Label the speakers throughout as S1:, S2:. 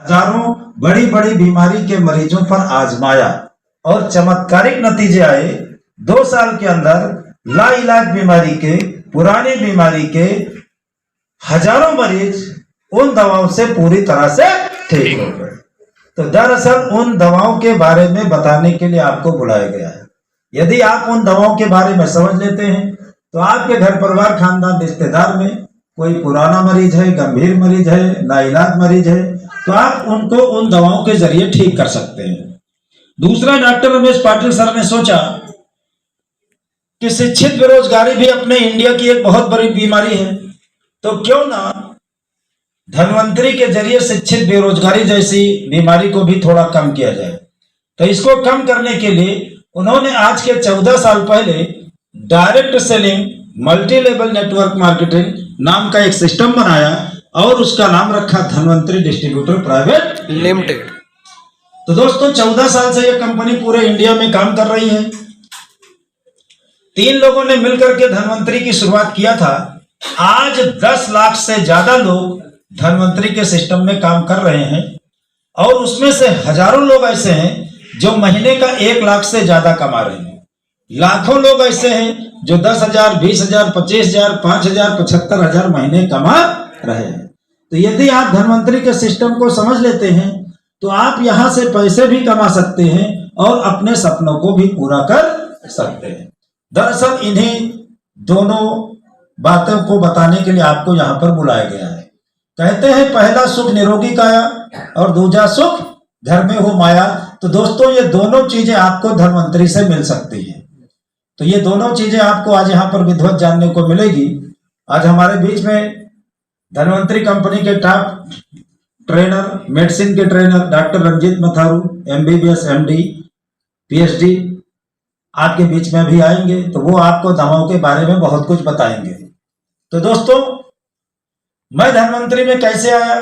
S1: हजारों बड़ी बड़ी बीमारी के मरीजों पर आजमाया और चमत्कारिक नतीजे आए। 2 साल के अंदर लाइलाज बीमारी के, पुरानी बीमारी के हजारों मरीज उन दवाओं से पूरी तरह से ठीक हो गए। तो दरअसल उन दवाओं के बारे में बताने के लिए आपको बुलाया गया है। यदि आप उन दवाओं के बारे में समझ लेते हैं तो आपके घर परिवार, खानदान, रिश्तेदार में कोई पुराना मरीज है, गंभीर मरीज है, नाइलाज मरीज है, तो आप उनको उन दवाओं के जरिए ठीक कर सकते हैं। दूसरा, डॉक्टर रमेश पाटिल सर ने सोचा कि शिक्षित बेरोजगारी भी अपने इंडिया की एक बहुत बड़ी बीमारी है, तो क्यों ना धन्वंतरी के जरिए शिक्षित बेरोजगारी जैसी बीमारी को भी थोड़ा कम किया जाए। तो इसको कम करने के लिए उन्होंने आज के 14 साल पहले direct selling multi level network marketing नाम का एक सिस्टम बनाया और उसका नाम रखा धन्वंतरी डिस्ट्रीब्यूटर प्राइवेट
S2: लिमिटेड।
S1: तो दोस्तों 14 साल से यह कंपनी पूरे इंडिया में काम कर रही है। 3 लोगों ने मिलकर के धन्वंतरी की शुरुआत किया था। आज 10 लाख से ज्यादा लोग धन्वंतरी के सिस्टम में काम कर रहे हैं और उसमें से हजारों लोग ऐसे हैं जो महीने का 1 लाख से ज्यादा कमा रहे हैं। लाखों लोग ऐसे हैं जो 10,000, 20,000, 25,000, 5,000, 75,000 महीने कमा रहे हैं। तो यदि आप धन्वंतरी के सिस्टम को समझ लेते हैं तो आप यहां से पैसे भी कमा सकते हैं और अपने सपनों को भी पूरा कर सकते हैं। दरअसल इन्हीं दोनों बातों को बताने के लिए आपको यहां पर बुलाया गया है। कहते हैं पहला सुख निरोगी काया और दूसरा सुख घर में हो माया। तो दोस्तों ये दोनों चीजें आपको धन्वंतरी से मिल सकती है। तो ये दोनों चीजें आपको आज यहाँ पर विधिवत जानने को मिलेगी। आज हमारे बीच में धन्वंतरी कंपनी के टॉप ट्रेनर, मेडिसिन के trainer doctor Ranjit Matharu, MBBS, MD, PhD आपके बीच में भी आएंगे। तो वो आपको दवाओं के बारे में बहुत कुछ बताएंगे। तो दोस्तों मैं धन्वंतरी में कैसे आया?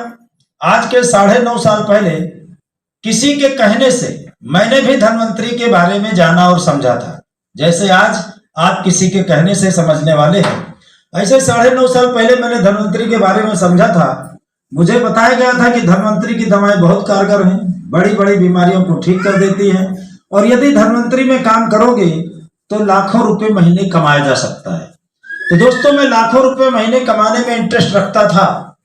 S1: आज के 9.5 साल पहले किसी के कहने से मैंने भी धन्वंतरी के बारे में जाना और समझा था। जैसे आज आप किसी के कहने से समझने वाले हैं, ऐसे 9.5 साल पहले मैंने धन्वंतरी के बारे में समझा था। मुझे बताया गया था कि धन्वंतरी की दवाएं बहुत कारगर हैं, बड़ी बड़ी बीमारियों को ठीक कर देती हैं और यदि धन्वंतरी में काम करोगे तो लाखों रुपए महीने कमाया जा सकता है। तो दोस्तों मैं लाखों रुपए महीने कमाने में इंटरेस्ट रखता था,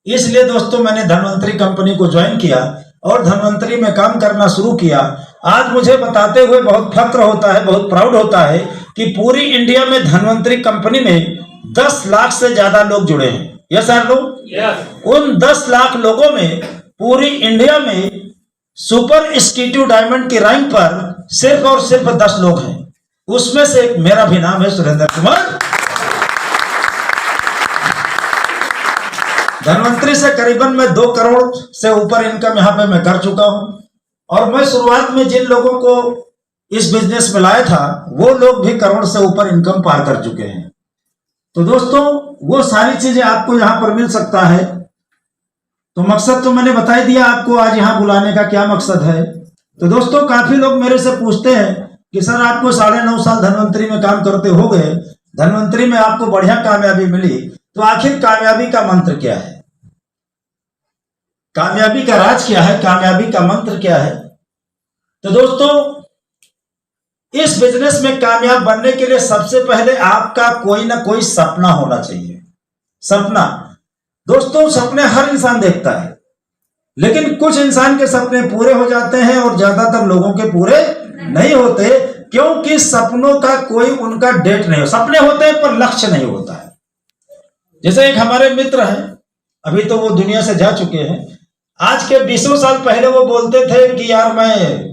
S1: इसलिए दोस्तों मैंने धन्वंतरी कंपनी को ज्वाइन किया और धन्वंतरी में काम करना शुरू किया। आज मुझे बताते हुए बहुत फक्र होता है, बहुत प्राउड होता है कि पूरी इंडिया में धन्वंतरी कंपनी में 10 लाख से ज्यादा लोग जुड़े हैं। यस सर लोग, उन 10 लाख लोगों में पूरी इंडिया में सुपर एक्जीक्यूटिव डायमंड की रैंक पर सिर्फ और सिर्फ 10 लोग हैं। उसमें से मेरा भी नाम है सुरेंद्र कुमार। धन्वंतरी से करीबन मैं 2 करोड़ से ऊपर इनकम यहाँ पे मैं कर चुका हूं और मैं शुरुआत में जिन लोगों को इस बिजनेस में लाया था वो लोग भी करोड़ से ऊपर इनकम पार कर चुके हैं। तो दोस्तों वो सारी चीजें आपको यहाँ पर मिल सकता है। तो मकसद तो मैंने बता ही दिया आपको, आज यहाँ बुलाने का क्या मकसद है। तो दोस्तों काफी लोग मेरे से पूछते हैं कि सर आपको 9.5 साल धन्वंतरी में काम करते हो गए, धन्वंतरी में आपको बढ़िया कामयाबी मिली, तो आखिर कामयाबी का मंत्र क्या है, कामयाबी का राज क्या है, कामयाबी का मंत्र क्या है? तो दोस्तों इस बिजनेस में कामयाब बनने के लिए सबसे पहले आपका कोई ना कोई सपना होना चाहिए। सपना दोस्तों, सपने हर इंसान देखता है, लेकिन कुछ इंसान के सपने पूरे हो जाते हैं और ज्यादातर लोगों के पूरे नहीं होते, क्योंकि सपनों का कोई उनका डेट नहीं हो। सपने होते हैं पर लक्ष्य नहीं होता है। जैसे एक हमारे मित्र हैं, अभी तो वो दुनिया से जा चुके हैं। आज के 20 साल पहले वो बोलते थे कि यार मैं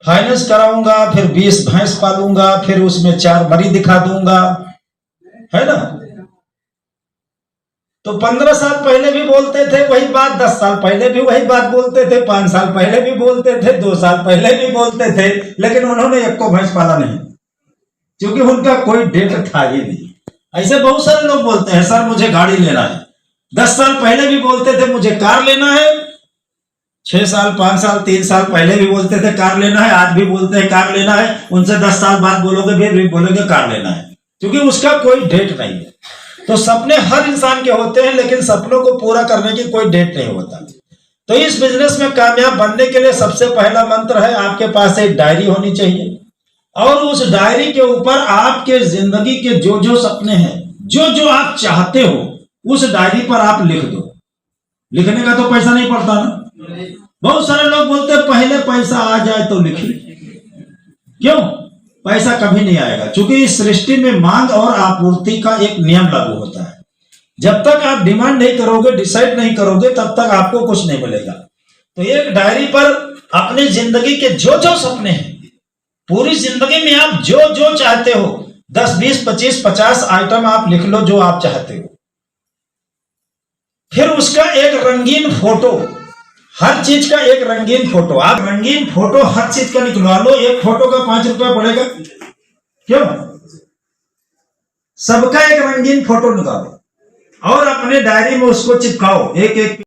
S1: फाइनेंस कराऊंगा, फिर 20 भैंस पालूंगा, फिर उसमें 4 मरी दिखा दूंगा, है ना। तो 15 साल पहले भी बोलते थे वही बात, 10 साल पहले भी वही बात बोलते थे, 5 साल पहले भी बोलते थे, 2 साल पहले भी बोलते थे, लेकिन उन्होंने एक को भैंस पाला नहीं, क्योंकि उनका कोई डेट था ही नहीं। ऐसे बहुत सारे लोग बोलते हैं सर मुझे गाड़ी लेना है। 10 साल पहले भी बोलते थे मुझे कार लेना है, 6 साल, 5 साल, 3 साल पहले भी बोलते थे कार लेना है, आज भी बोलते हैं कार लेना है। उनसे 10 साल बाद बोलोगे फिर भी बोलोगे कार लेना है, क्योंकि उसका कोई डेट नहीं है। तो सपने हर इंसान के होते हैं, लेकिन सपनों को पूरा करने की कोई डेट नहीं होता। तो इस बिजनेस में कामयाब बनने के लिए सबसे पहला मंत्र है, आपके पास एक डायरी होनी चाहिए और उस डायरी के ऊपर आपके जिंदगी के जो जो सपने हैं, जो जो आप चाहते हो, उस डायरी पर आप लिख दो। लिखने का तो पैसा नहीं पड़ता ना। बहुत सारे लोग बोलते हैं पहले पैसा आ जाए तो लिखिए। क्यों? पैसा कभी नहीं आएगा, क्योंकि इस सृष्टि में मांग और आपूर्ति का एक नियम लागू होता है। जब तक आप डिमांड नहीं करोगे, डिसाइड नहीं करोगे, तब तक आपको कुछ नहीं मिलेगा। तो एक डायरी पर अपनी जिंदगी के जो जो सपने हैं, पूरी जिंदगी में आप जो जो चाहते हो, 10, 20, 25, 50 आइटम आप लिख लो जो आप चाहते हो। फिर उसका एक रंगीन फोटो, हर चीज का एक रंगीन फोटो, आप रंगीन फोटो हर चीज का निकलवा लो। एक फोटो का 5 रुपया पड़ेगा। क्यों? सबका एक रंगीन फोटो निकालो और अपने डायरी में उसको चिपकाओ, एक एक